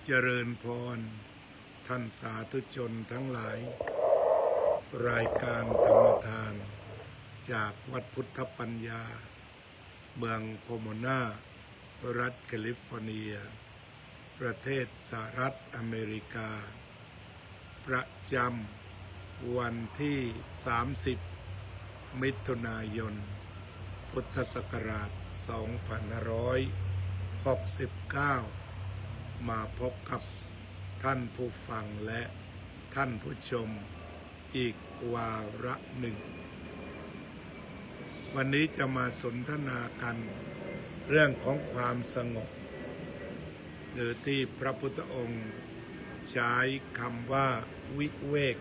เจริญพรท่านสาธุชนทั้งหลายรายการธรรมทานจากวัดพุทธปัญญาเมืองโพโมนารัฐแคลิฟอร์เนียประเทศสหรัฐอเมริกาประจำวันที่30มิถุนายนพุทธศักราช2569มาพบกับท่านผู้ฟังและท่านผู้ชมอีกวาระหนึ่งวันนี้จะมาสนทนากันเรื่องของความสงบหรือที่พระพุทธองค์ใช้คำว่าวิเวก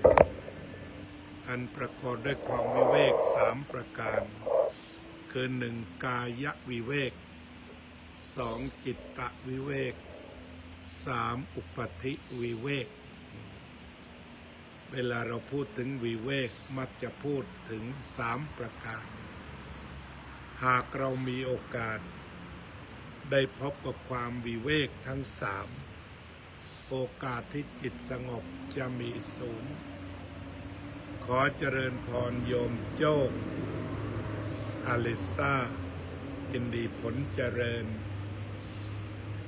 อันประกอบด้วยความวิเวก3ประการคือ1กายวิเวก2จิตตวิเวก3อุปธิวิเวกเวลาเราพูดถึงวิเวกมักจะพูดถึง3ประการหากเรามีโอกาสได้พบกับความวิเวกทั้ง3โอกาสที่จิตสงบจะมีสูงขอเจริญพรโยมโจ้อลิซายินดีผลเจริญ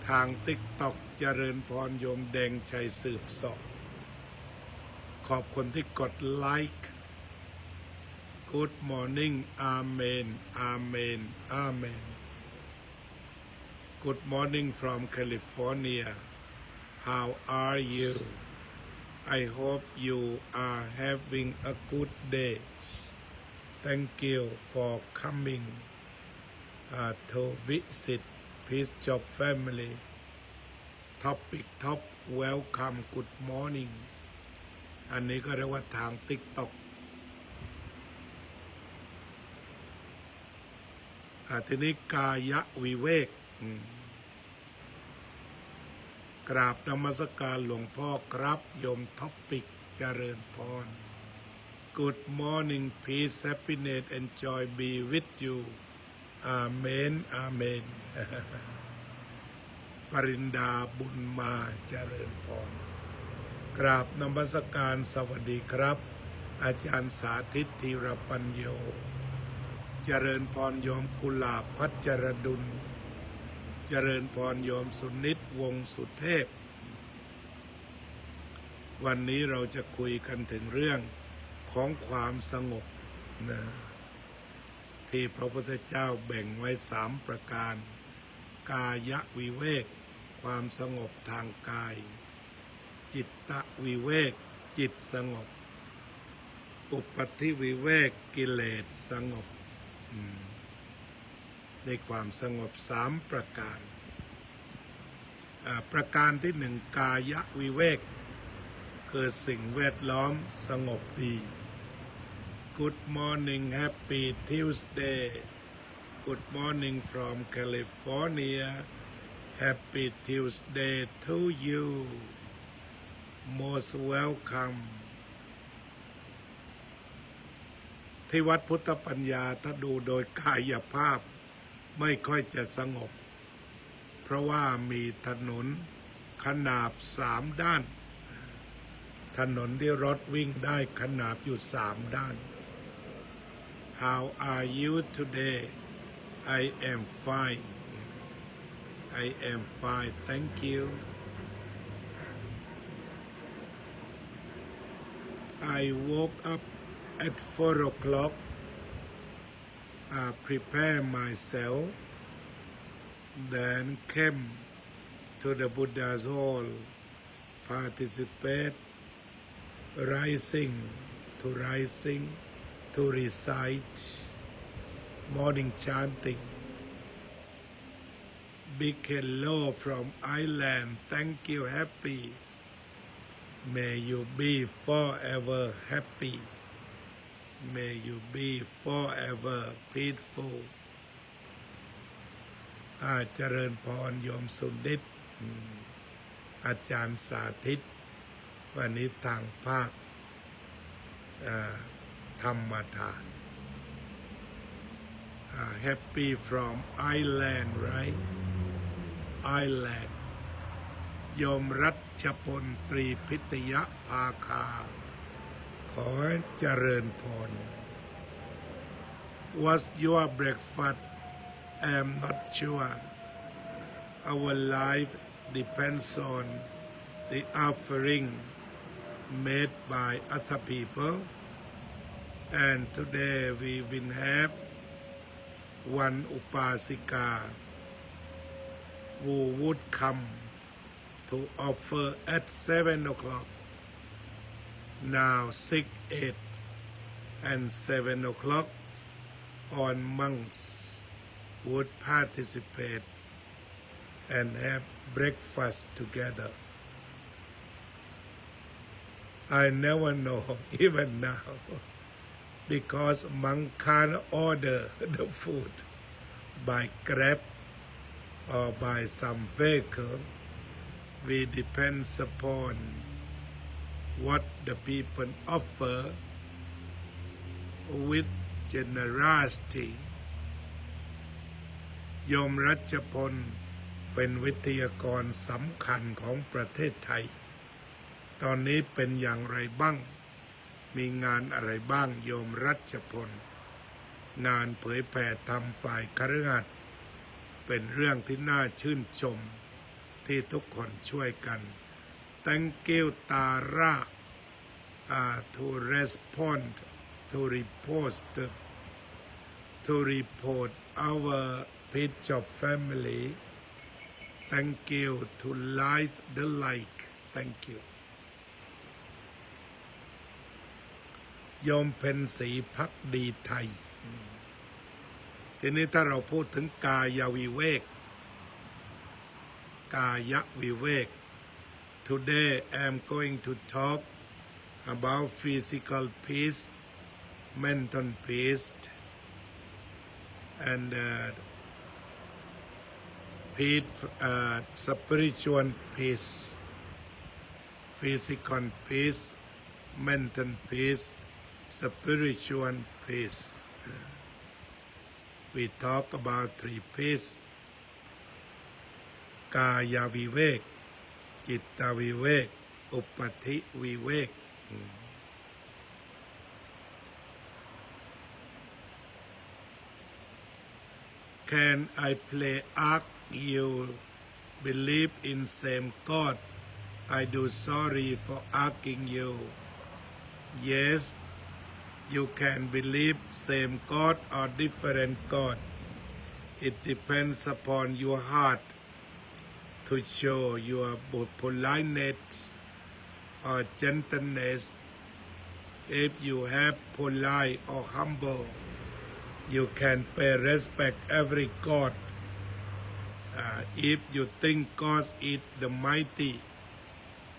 ทางติ๊กต็อกเจริญพรโยมแดงชัยสืบสอบขอบคุณที่กดไลค์ Good morning Amen Amen Amen Good morning from California How are you I hope you are having a good day Thank you for coming to visit Peace Job Family Topic Top Welcome Good Morning อันนี้ก็เรียกว่าทาง TikTok ทีนี้กายวิเวกกราบนมัสการหลวงพ่อครับโยมท็อปปิกเจริญพร Good morning peace happiness and joy be with you Amen Amen ปรินดาบุญมาเจริญพรกราบนมัสการสวัสดีครับอาจารย์สาธิตธีรปัญโยเจริญพรโยมกุหลาบพัชรดุลเจริญพรโยมสุนิตวงศ์สุเทพวันนี้เราจะคุยกันถึงเรื่องของความสงบนะที่พระพุทธเจ้าแบ่งไว้3ประการกายวิเวกความสงบทางกายจิตตวิเวกจิตสงบอุปธิวิเวกกิเลสสงบในความสงบ3ประการประการที่1กายวิเวกคือสิ่งแวดล้อมสงบดี Good morning happy Tuesday Good morning from California Happy Tuesday to you Most welcome ที่วัดพุทธปัญญาถ้าดูโดยกายภาพไม่ค่อยจะสงบเพราะว่ามีถนนขนาบ3ด้านถนนที่รถวิ่งได้ขนาบอยู่3ด้าน How are you today I am fine I am fine thank you I woke up at 4 o'clock prepare myself then came to the Buddha's hall participate rising to recite morning chanting big hello from Ireland thank you happy may you be forever happy may you be forever peaceful เจริญพรโยมสุนิตอาจารย์สาธิตวันนี้ทางภาคธรรมทาน happy from Ireland right Ireland โยมรัชพลตรีพิทยภาคาขอเจริญพร What's your breakfast? I'm not sure. Our life depends on the offering made by other people, and today we will have one upasika who would come to offer at 7 o'clock. Now 6, 8 and 7 o'clock on monks would participate and have breakfast together. I never know even now because monk can't order the food by Grab or by some vehicle. We depend upon what the people offer with generosity. โยมรัชพลเป็นวิทยากรสำคัญของประเทศไทยตอนนี้เป็นอย่างไรบ้างมีงานอะไรบ้างโยมรัชพลงานเผยแผ่ธรรมฝ่ายคฤหัสถ์เป็นเรื่องที่น่าชื่นชมที่ทุกคนช่วยกัน Thank you Tara to respond to report our page of family. Thank you to like the like. Thank you. โยมเพ็ญศรีภักดีไทยทีนี้ถ้าเราพูดถึงกายวิเวกกายวิเวก Today I am going to talk about physical peace, mental peace, and spiritual peace, physical peace, mental peace, spiritual peace. We talk about 3 peace. กายวิเวกจิตวิเวกอุปธิวิเวกCan I play ark? You believe in same God. I do sorry for asking you. Yes, you can believe same God or different God. It depends upon your heart to show your politeness or gentleness. If you have polite or humble, you can pay respect every God. If you think God is the mighty,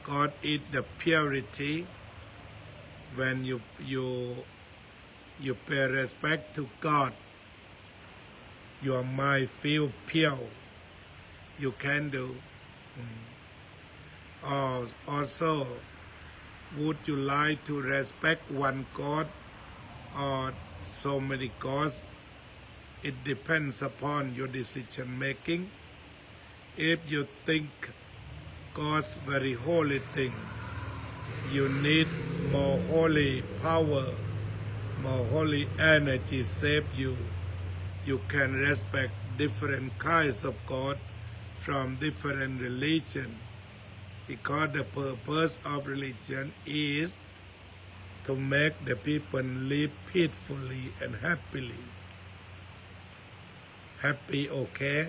God is the purity, when you pay respect to God, your mind feel pure. You can do. Also, would you like to respect one God or so many gods? It depends upon your decision making. If you think God's very holy thing, you need more holy power, more holy energy save you. You can respect different kinds of God from different religion, because the purpose of religion is to make the people live peacefully and happily. Happy, okay?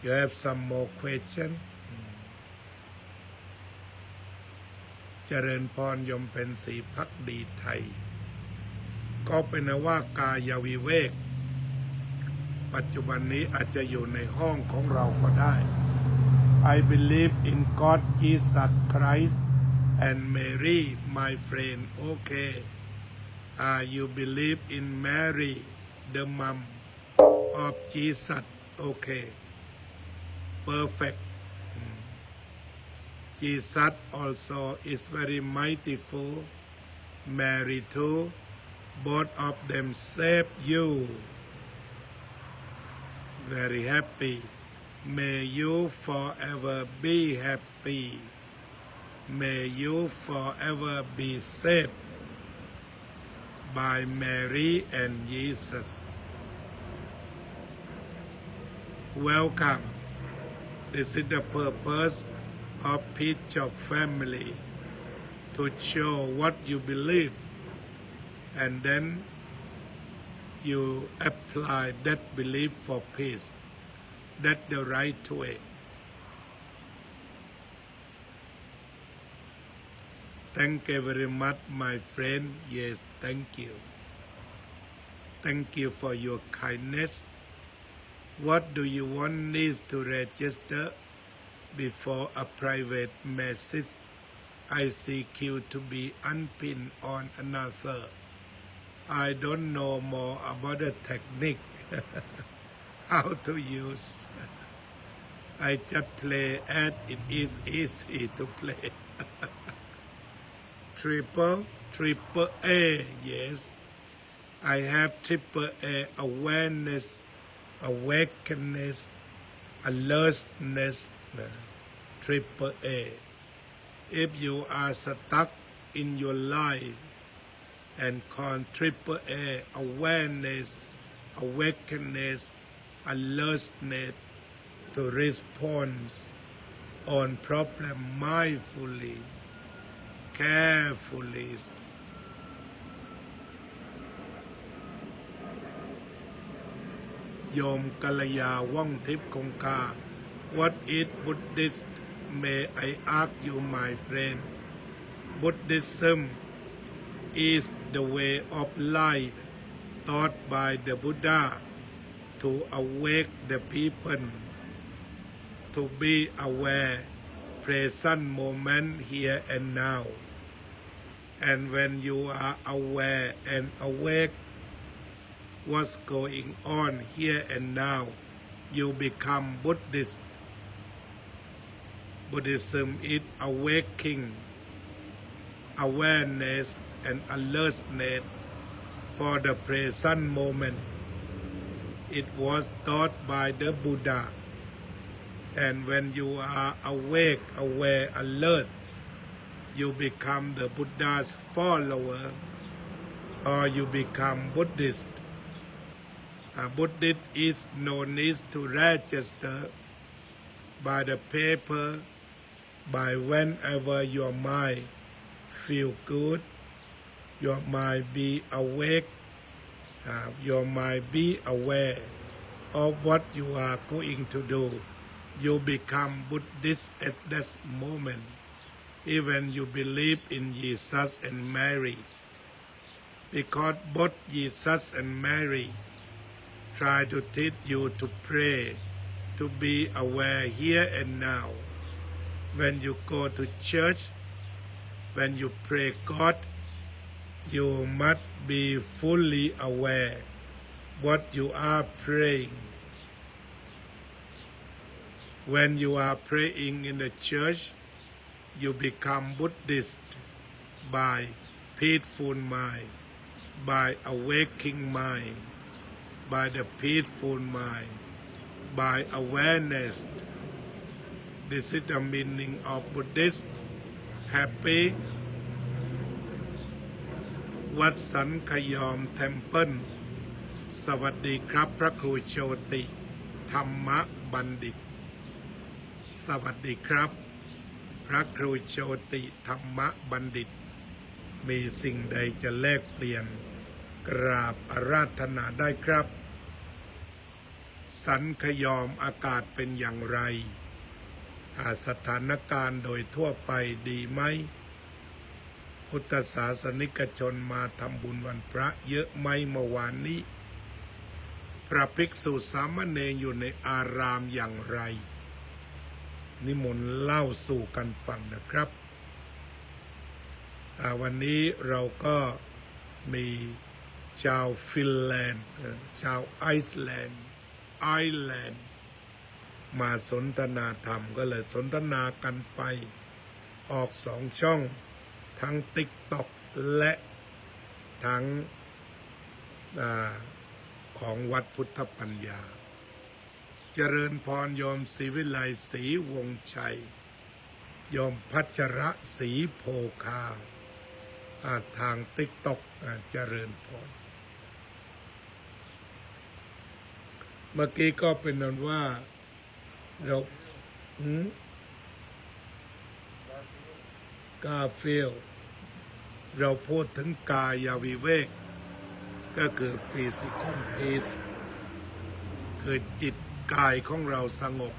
You have some more question? เจริญพรยมเป็นศรีภักดีไทยก็เป็นว่ากายวิเวกปัจจุบันนี้อาจจะอยู่ในห้องของเราก็ได้ I believe in God Jesus Christ and Mary my friend okay you believe in Mary the mom of Jesus okay perfect Jesus also is very mightyful Mary too both of them save you very happy May you forever be happy. May you forever be saved by Mary and Jesus. Welcome. This is the purpose of Peace of Family, to show what you believe, and then you apply that belief for peace. That's the right way. Thank you very much, my friend. Yes, thank you. Thank you for your kindness. What do you want needs to register before a private message ICQ to be unpinned on another? I don't know more about the technique, how to use. I just play as it is easy to play. Triple A, yes. I have triple A: awareness, awakeness, alertness. Triple A. If you are stuck in your life and call triple A: awareness, awakeness, alertness, to respond on problem mindfully, carefully. Yom กัลยา ว่องทิพย์คงคา What is Buddhist? May I ask you, my friend? Buddhism is the way of life taught by the Buddha to awake the people to be aware, present moment, here and now. And when you are aware and awake what's going on here and now, you become Buddhist. Buddhism is awakening, awareness and alertness for the present moment. It was taught by the Buddha. And when you are awake, aware, alert, you become the Buddha's follower, or you become Buddhist. A Buddhist is no need to register by the paper, by whenever your mind feel good, your mind be awake, your mind be aware of what you are going to do. You become Buddhist at that moment, even you believe in Jesus and Mary, because both Jesus and Mary try to teach you to pray, to be aware here and now. When you go to church, when you pray God, you must be fully aware what you are praying. When you are praying in the church, you become Buddhist by peaceful mind, by awakening mind, by the peaceful mind, by awareness. This is the meaning of Buddhist. Happy. วัดสันขยอมเทมเพิลสวัสดีครับพระครูโชติธรรมบัณฑิตสวัสดีครับพระครูโชติธรรมบัณฑิตมีสิ่งใดจะแลกเปลี่ยนกราบอาราธนาได้ครับสันขยอมอากาศเป็นอย่างไรสถานการณ์โดยทั่วไปดีไหมพุทธศาสนิกชนมาทำบุญวันพระเยอะไหมเมื่อวานนี้พระภิกษุสามเณรอยู่ในอารามอย่างไรนิมนต์เล่าสู่กันฟังนะครับวันนี้เราก็มีชาวฟินแลนด์ชาวไอซ์แลนด์มาสนทนาธรรมก็เลยสนทนากันไปออก2 ช่องทั้ง TikTok และทั้งของวัดพุทธปัญญา เจริญพรโยมศรีวิไลศรีวงศ์ชัยโยมพัชระศรีโพคาทางติ๊กต็อกเจริญพรเมื่อกี้ก็เป็นนั้นว่าเรากาเฟลเราพูดถึงกายวิเวกก็คือฟิสิกอลพีซคือจิตกายของเราสงบ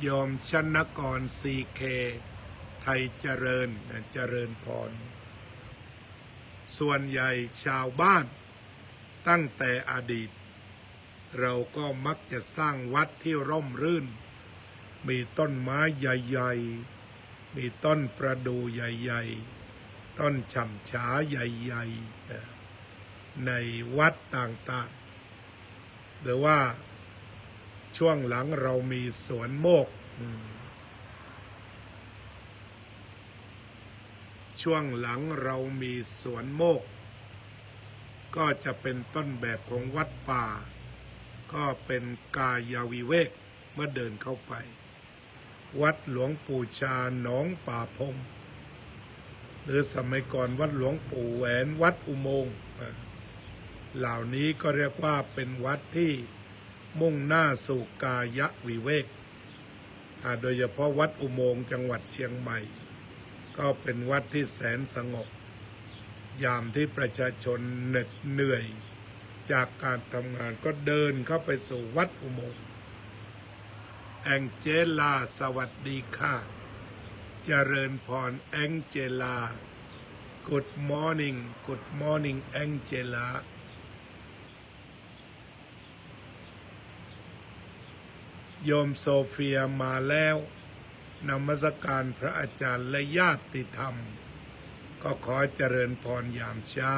โยมชนกรซีเคไทยเจริญพรส่วนใหญ่ชาวบ้านตั้งแต่อดีตเราก็มักจะสร้างวัดที่ร่มรื่นมีต้นไม้ใหญ่ๆมีต้นประดู่ใหญ่ๆต้นฉ่ำฉาใหญ่ๆในวัดต่างๆหรือว่าช่วงหลังเรามีสวนโมกช่วงหลังเรามีสวนโมกก็จะเป็นต้นแบบของวัดป่าก็เป็นกายวิเวกเมื่อเดินเข้าไปวัดหลวงปู่ชาหนองป่าพงหรือสมัยก่อนวัดหลวงปู่แหวนวัดอุโมงค์เหล่านี้ก็เรียกว่าเป็นวัดที่มุ่งหน้าสู่กายวิเวกโดยเฉพาะวัดอุโมงค์จังหวัดเชียงใหม่ก็เป็นวัดที่แสนสงบยามที่ประชาชนเหน็ดเหนื่อยจากการทำงานก็เดินเข้าไปสู่วัดอุโมงค์แองเจลาสวัสดีค่ะเจริญพรแองเจลา Good morning แองเจลาโยมโซเฟียมาแล้วนมัสการพระอาจารย์และญาติธรรมก็ขอเจริญพรยามเช้า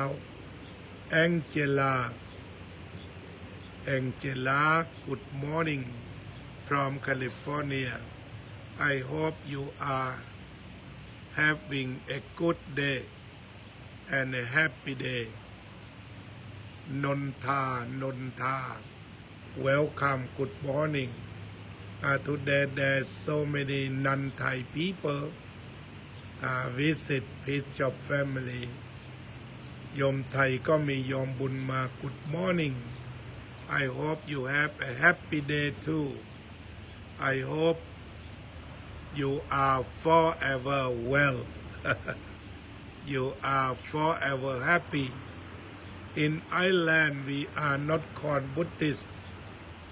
แองเจลา Good morning from California I hope you are having a good day and a happy day Nontha welcome good morning today there's so many non-Thai people visit Peace of Family โยมไทยก็มีโยมบุญมา Good morning I hope you have a happy day too I hope you are forever well you are forever happy in Ireland we are not called Buddhist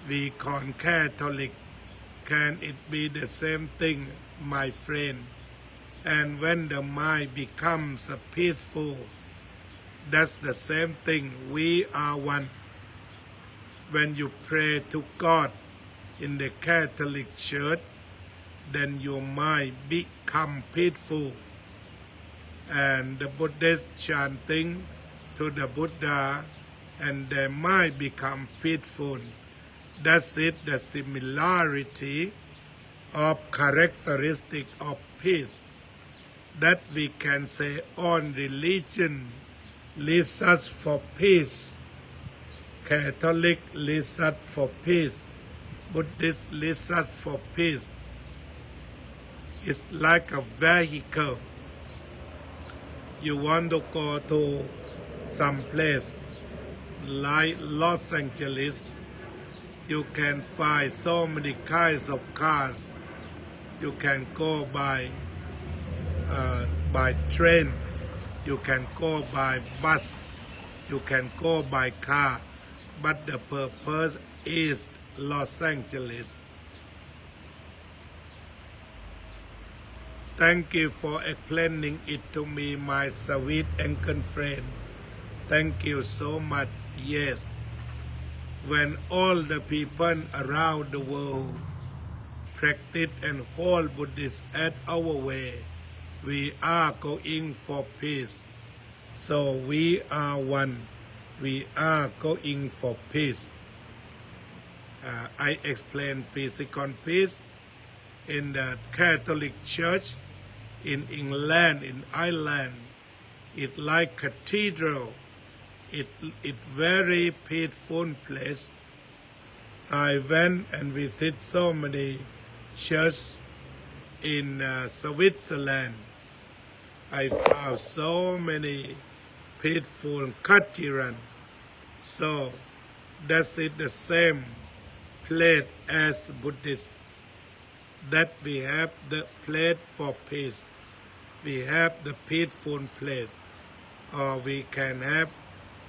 we call Catholic can it be the same thing my friend and when the mind becomes peaceful that's the same thing we are one when you pray to God in the Catholic Church then your mind become peaceful and the Buddhist chanting to the Buddha and their mind become peaceful that's it the similarity of characteristic of peace that we can say all religion leads us for peace Catholic leads us for peace Buddhist leads us for peace it's like a vehicle you want to go to some place like Los Angeles you can find so many kinds of cars you can go by train you can go by bus you can go by car but the purpose is Los Angeles thank you for explaining it to me my sweet uncle friend thank you so much yes when all the people around the world practice and hold Buddhist at our way we are going for peace so we are one we are going for peace I explain physical peace in the Catholic Church in England in Ireland it like cathedral it very peaceful place I went and visit so many churches in Switzerland. I found so many peaceful cathedrals. So that's it the same place as Buddhist. That we have the place for peace. We have the peaceful place. Or we can have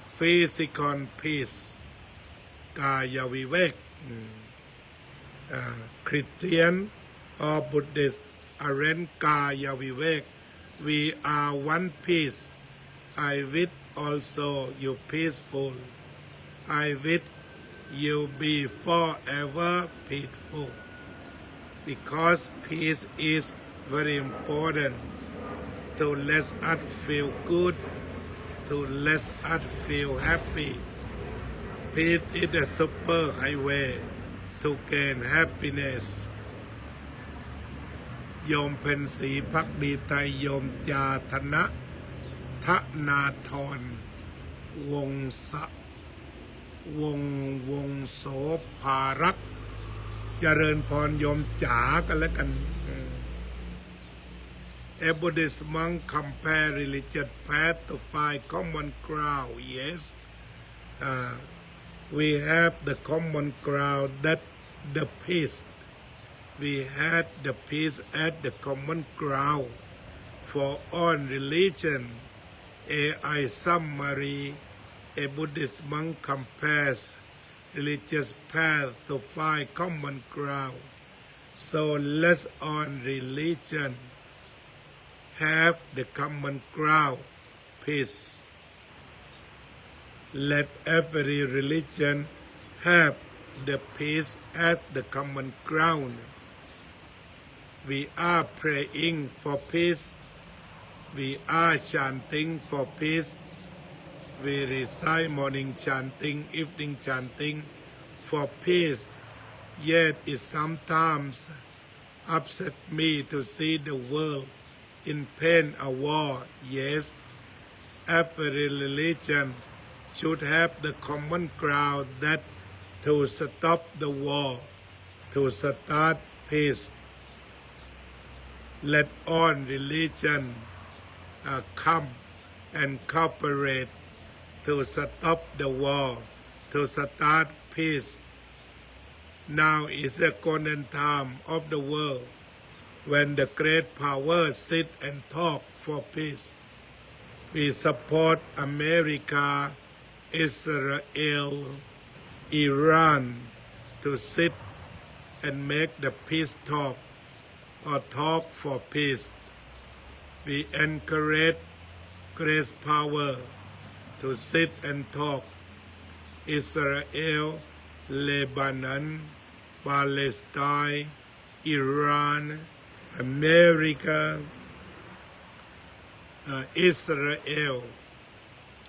physical peace. Kaya vivek. Christian or Buddhist aren't Kaya vivek. We are one piece. I wish also you peaceful. I wish you be forever peaceful. Because peace is very important to let us feel good, to let us feel happy. Peace is the super highway to gain happiness. โยมเพ็ญศรีภักดีไตรโยมจาธนะทนาธรวงศวงโสภารักษ์เจริญพรโยมจ๋ากันแล้วกัน A Buddhist monk compare religious path to find common ground. Yes, we have the common ground that the peace. We had the peace at the common ground for all religion. A.I. summary, a Buddhist monk compares religious path to find common ground. So let's all religion have the common ground, peace. Let every religion have the peace as the common ground. We are praying for peace. We are chanting for peace. We recite morning chanting, evening chanting for peace. Yet it sometimes upset me to see the world in pain or war. Yes, every religion should have the common ground that to stop the war, to start peace. Let all religion come and cooperate to stop the war, to start peace. Now is the golden time of the world when the great powers sit and talk for peace. We support America, Israel, Iran to sit and make the peace talk or talk for peace. We encourage great power to sit and talk. Israel, Lebanon, Palestine, Iran, America, Israel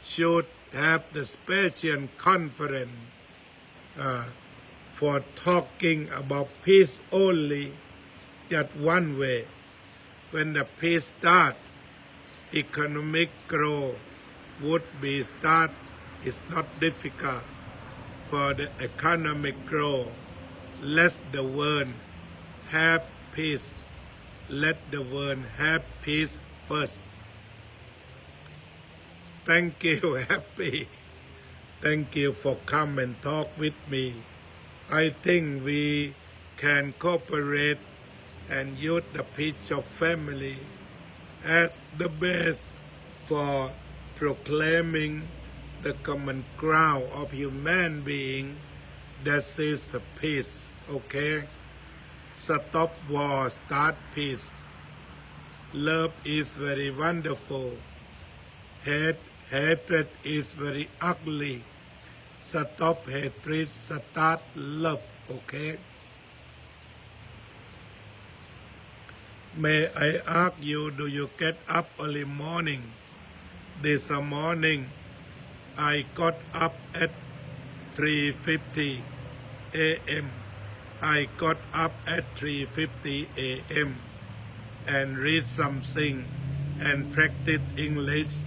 should have the special conference for talking about peace only, just one way. When the peace starts, economic growth would be start. It's not difficult for the economic growth. Let the world have peace. Let the world have peace first. Thank you, happy. Thank you for come and talk with me. I think we can cooperate and use the peace of family as the best for proclaiming the common ground of human being. That is peace, okay? Stop war, start peace. Love is very wonderful. Hatred is very ugly. Stop hatred, start love, okay? May I ask you, do you get up early morning? This morning, I got up at 3:50 a.m. I got up at 3:50 a.m. and read something and practice English,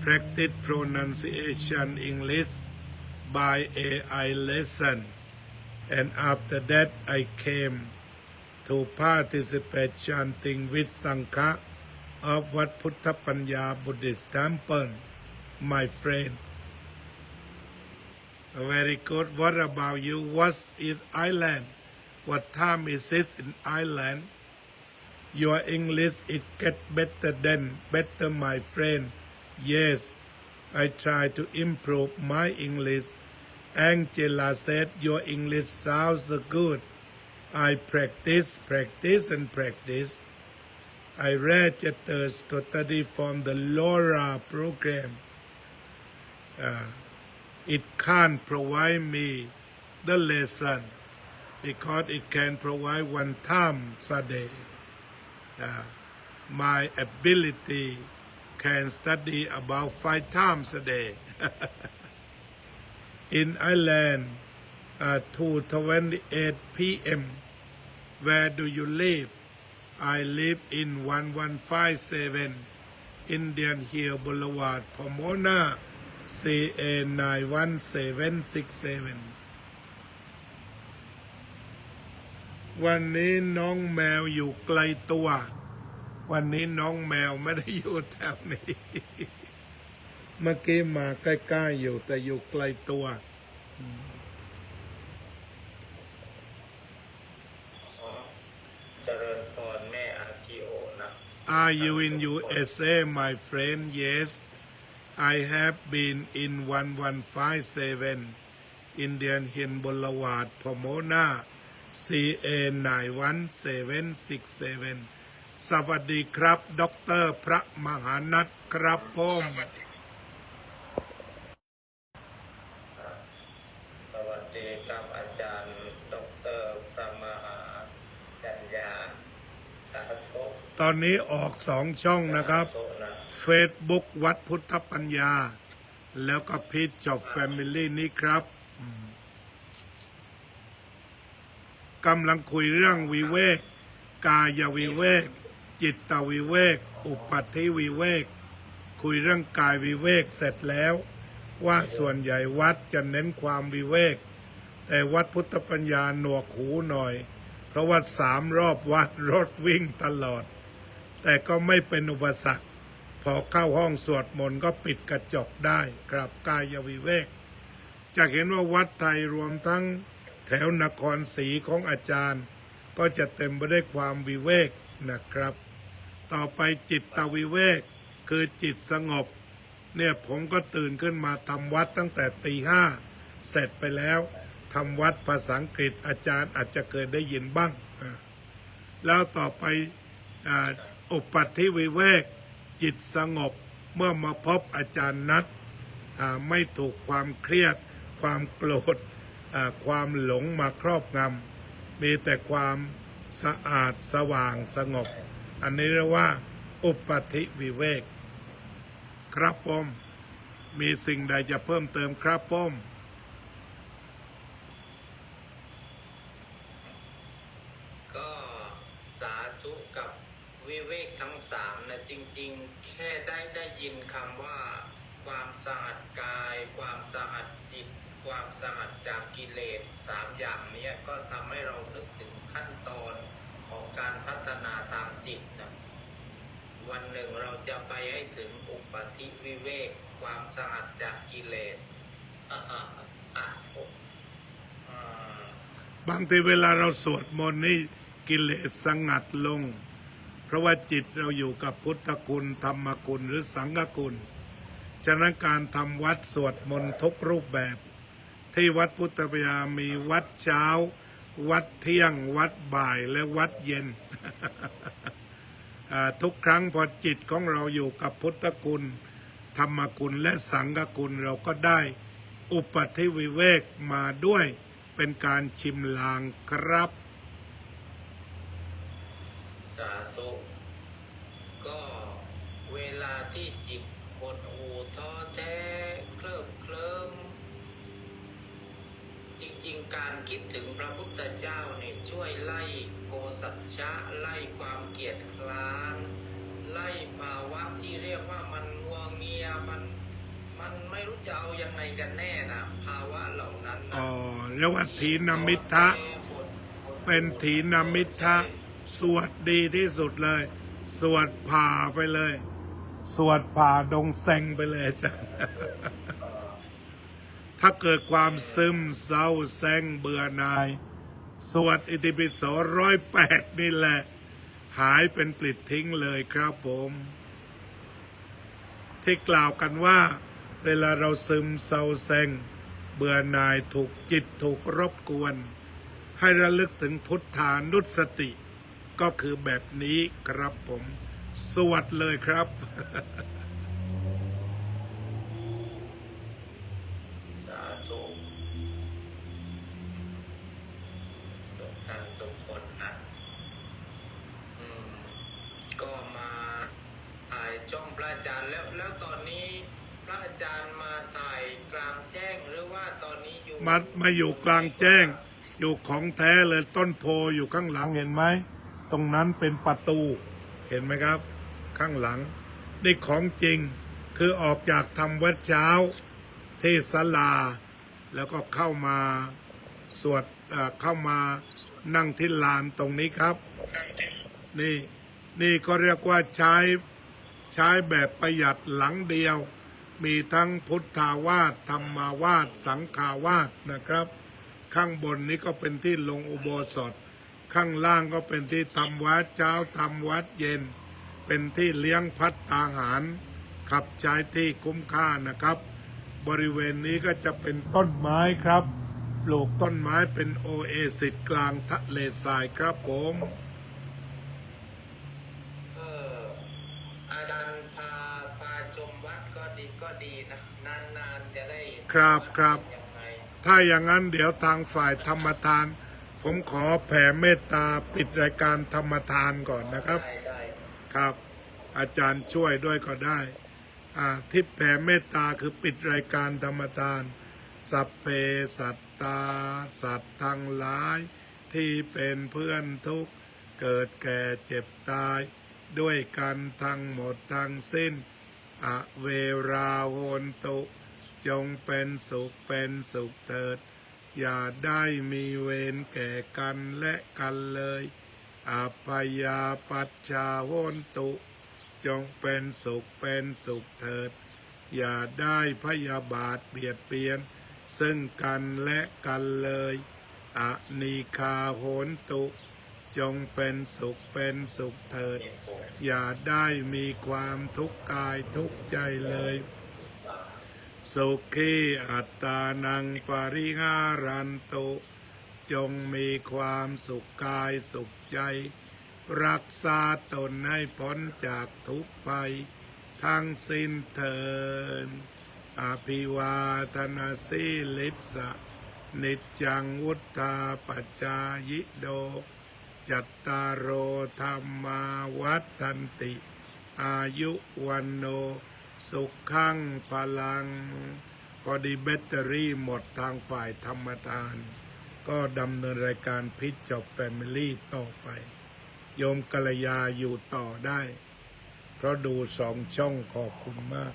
practice pronunciation English by AI lesson. and after that I came to participate chanting with Sangha of Wat Phutta Panya Buddhist Temple, my friend. Very good. What about you? What is Ireland? What time is it in Ireland? Your English it get better, my friend. Yes, I try to improve my English. Angela said your English sounds good. I practice and practice. I registered to study from the LoRa program. It can't provide me the lesson because it can provide one time a day. My ability can study about 5 times a day. In Ireland, 2:28 p.m. Where do you live? I live in 1157 Indian Hill Boulevard, Pomona, CA 91767 วันนี้น้องแมวอยู่ไกลตัว วันนี้น้องแมวไม่ได้อยู่แถวนี้ เมื่อกี้มาใกล้ๆอยู่แต่อยู่ไกลตัว เจริญพรแม่อากิโอนะ Are you in USA, my friend? Yes, I have been in 1157 Indian Hill Boulevard, Pomona, CA 91767 สวัสดีครับดร.พระมหานัทครับผม สวัสดีครับอาจารย์ดร.พระมหากัญญาสาธุ ตอนนี้ออก2 ช่องนะครับ สาธุนะ Facebook วัดพุทธปัญญา แล้วก็พีชจอบแฟมิลี่นี้ครับกำลังคุยเรื่องวิเวก กายวิเวก จิตวิเวก อุปัฏฐิวิเวก คุยเรื่องกายวิเวกเสร็จแล้ว ว่าส่วนใหญ่วัดจะเน้นความวิเวก แต่วัดพุทธปัญญาหนวกหูหน่อย เพราะว่า3 รอบวัดรถวิ่งตลอด แต่ก็ไม่เป็นอุปสรรค พอเข้าห้องสวดมนต์ก็ปิดกระจกได้ครับกายวิเวก จะเห็นว่าวัดไทยรวมทั้งแถวนครศรีของอาจารย์ ก็จะเต็มไปด้วยความวิเวกนะครับ ต่อไปจิตวิเวกคือจิตสงบ เนี่ยผมก็ตื่นขึ้นมาทำวัดตั้งแต่ตี 5เสร็จไปแล้วทำวัดภาษาอังกฤษอาจารย์อาจจะเคยได้ยินบ้างแล้วต่อไปอุปัฏฐิวิเวกจิตสงบเมื่อมาพบอาจารย์นัดไม่ถูกความเครียดความโกรธความหลงมาครอบงำมีแต่ความสะอาดสว่างสงบ อันนี้เรียกว่าอุปัฏฐิวิเวกครับผมมีสิ่งใดจะเพิ่มเติมครับผม ก็สาธุกับวิเวกทั้ง3นะจริงๆแค่ได้ยินคำว่าความสะอาดกายความสะอาดจิตความสะอาดจากกิเลส3อย่างนี้ก็ทำให้เรานึกถึงขั้นตอนของการพัฒนาทางจิตนะวันหนึ่งเราจะไปให้ถึงอุปัฏฐิวิเวกความสะอาดจากกิเลสสาธุบางทีเวลาเราสวดมนต์นี่กิเลสสงัดลง เพราะว่าจิตเราอยู่กับพุทธคุณธรรมคุณหรือสังฆคุณฉะนั้นการทำวัดสวดมนต์ทุกรูปแบบที่วัดพุทธปัญญามีวัดเช้า วัดเที่ยงวัดบ่ายและวัดเย็น ทุกครั้งพอจิตของเราอยู่กับพุทธคุณธรรมคุณและสังฆคุณเราก็ได้อุปัฏฐิวิเวกมาด้วยเป็นการชิมลางครับ สาธุก็เวลาที่จิตหดหู่ท้อแท้เคลิบเคลิ้มจริงๆการคิดถึงพระพุทธเจ้าเนี่ยช่วยไล่โกสัจฉะไล่ความเกียจคร้านไล่ภาวะที่เรียกว่ามันงัวเงียมัน มันไม่รู้จะเอายังไงกันแน่นะภาวะเหล่านั้นนะ อ๋อเรียกว่าถีนมิทะเป็นถีนมิทะสวดดีที่สุดเลย สวดผ่าไปเลย สวดผ่าดงเซ็งไปเลยอาจารย์ ถ้าเกิดความซึมเศร้าแซงเบื่อหน่าย สวดอิติปิโส108นี่แหละ หายเป็นปลิดทิ้งเลยครับผม ที่กล่าวกันว่า เวลาเราซึมเศร้าแซงเบื่อหน่ายถูกจิตถูกรบกวน ให้ระลึกถึงพุทธานุสติ ก็คือแบบนี้ครับผม สวดเลยครับ สาธุทุกท่านทุกคนนะก็มาถ่ายจ้องพระอาจารย์แล้วตอนนี้พระอาจารย์มาถ่ายกลางแจ้งหรือว่าตอนนี้อยู่มาอยู่กลางแจ้ง อยู่ของแท้เลยต้นโพอยู่ข้างหลังเห็นไหมตรงนั้นเป็นประตูเห็นไหมครับ ข้างหลังนี่ของจริงคือออกจากทำวัดเช้าเทศลา แล้วก็เข้ามาสวดเข้ามานั่งที่ลานตรงนี้ครับนี่ก็เรียกว่าใช้แบบประหยัดหลังเดียว มีทั้งพุทธาวาสธรรมาวาสสังฆาวาสนะครับข้างบนนี้ก็เป็นที่ลงอุโบสถข้างล่างก็เป็นที่ทำวัดเช้าทำวัดเย็นเป็นที่เลี้ยงภัตตาหารขับใช้ที่คุ้มค่านะครับบริเวณนี้ก็จะเป็นต้นไม้ครับปลูกต้นไม้เป็นโอเอซิสกลางทะเลทรายครับผมอาจารย์พาชมวัดก็ดีนะนานๆจะได้ครับยังไงถ้าอย่างนั้นเดี๋ยวทางฝ่ายธรรมทานผมขอแผ่เมตตาปิดรายการธรรมทานก่อนนะครับได้ครับ อาจารย์ช่วยด้วยก็ได้ที่แผ่เมตตาคือปิดรายการธรรมทานสัพเพสัตตาสัตว์ทั้งหลายที่เป็นเพื่อนทุกข์เกิดแก่เจ็บตายด้วยกันทั้งหมดทั้งสิ้นอเวราโหนตุจงเป็นสุขเถิดอย่าได้มีเวรแก่กันและกันเลยอัพยาปัชชาโหนตุจงเป็นสุขเถิดอย่าได้พยาบาทเบียดเบียนซึ่งกันและกันเลยอนีคาโหนตุจงเป็นสุขเถิดอย่าได้มีความทุกข์กายทุกข์ใจเลยสุขีอัตตานังปริหารันตุจงมีความสุขกายสุขใจรักษาตนให้พ้นจากทุกข์ภัยทั้งสิ้นเถิดอภิวาทนาสีลิสะนิจจังวุฒาปัจจายิโดจัตตารโอธรรมาวัฏันติอายุวันโนสุขขังพลังพอดีแบตเตอรี่หมดทางฝ่ายธรรมทานก็ดำเนินรายการพิชจบแฟมิลี่ต่อไปโยมกัลยาอยู่ต่อได้เพราะดู2 ช่องขอบคุณมาก